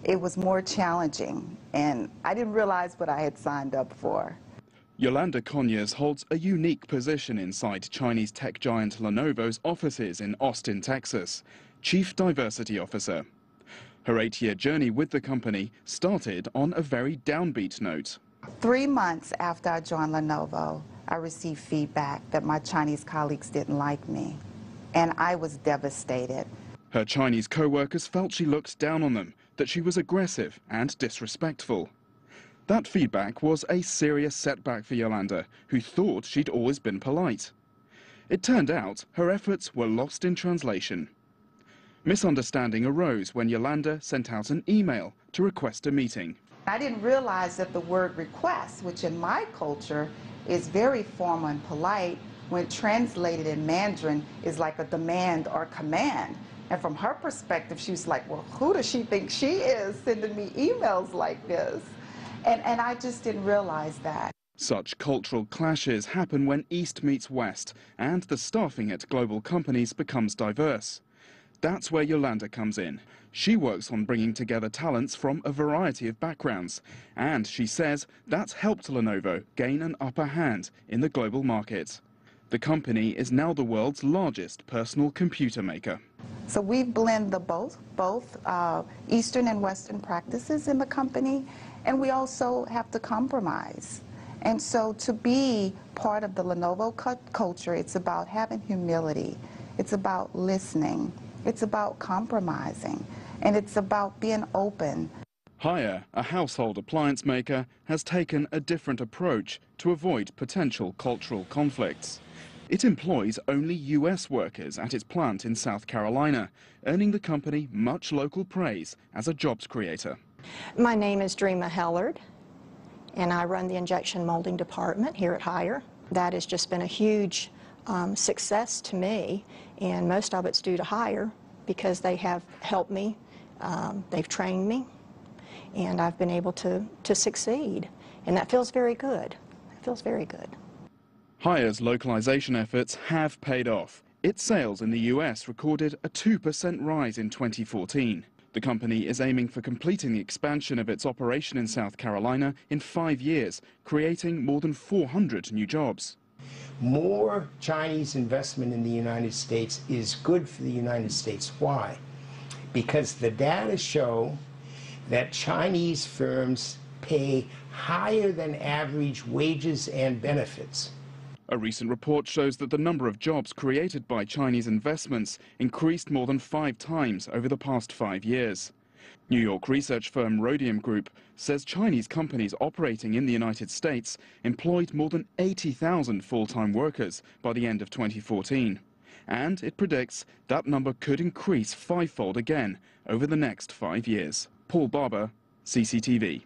It was more challenging, and I didn't realize what I had signed up for. Yolanda Conyers holds a unique position inside Chinese tech giant Lenovo's offices in Austin, Texas, Chief Diversity Officer. Her 8-year journey with the company started on a very downbeat note. 3 months after I joined Lenovo, I received feedback that my Chinese colleagues didn't like me, and I was devastated. Her Chinese co-workers felt she looked down on them, that she was aggressive and disrespectful. That feedback was a serious setback for Yolanda, who thought she'd always been polite. It turned out her efforts were lost in translation. Misunderstanding arose when Yolanda sent out an email to request a meeting. I didn't realize that the word request, which in my culture is very formal and polite, when translated in Mandarin is like a demand or command. And from her perspective, she was like, well, who does she think she is sending me emails like this? And I just didn't realize that. Such cultural clashes happen when East meets West and the staffing at global companies becomes diverse. That's where Yolanda comes in. She works on bringing together talents from a variety of backgrounds, and she says that's helped Lenovo gain an upper hand in the global market. The company is now the world's largest personal computer maker. So we blend the both Eastern and Western practices in the company, and we also have to compromise. And so to be part of the Lenovo culture, it's about having humility, it's about listening, it's about compromising, and it's about being open. Haier, a household appliance maker, has taken a different approach to avoid potential cultural conflicts. It employs only US workers at its plant in South Carolina, earning the company much local praise as a jobs creator. My name is Dreama Hellard, and I run the injection molding department here at Haier. That has just been a huge success to me, and most of it's due to Haier because they have helped me, they've trained me, and I've been able to succeed, and that feels very good. It feels very good. Haier's localization efforts have paid off. Its sales in the US recorded a 2% rise in 2014. The company is aiming for completing the expansion of its operation in South Carolina in 5 years, creating more than 400 new jobs. More Chinese investment in the United States is good for the United States. Why? Because the data show that Chinese firms pay higher than average wages and benefits. A recent report shows that the number of jobs created by Chinese investments increased more than 5 times over the past 5 years. New York research firm Rhodium Group says Chinese companies operating in the United States employed more than 80,000 full-time workers by the end of 2014. And it predicts that number could increase 5-fold again over the next 5 years. Paul Barber, CCTV.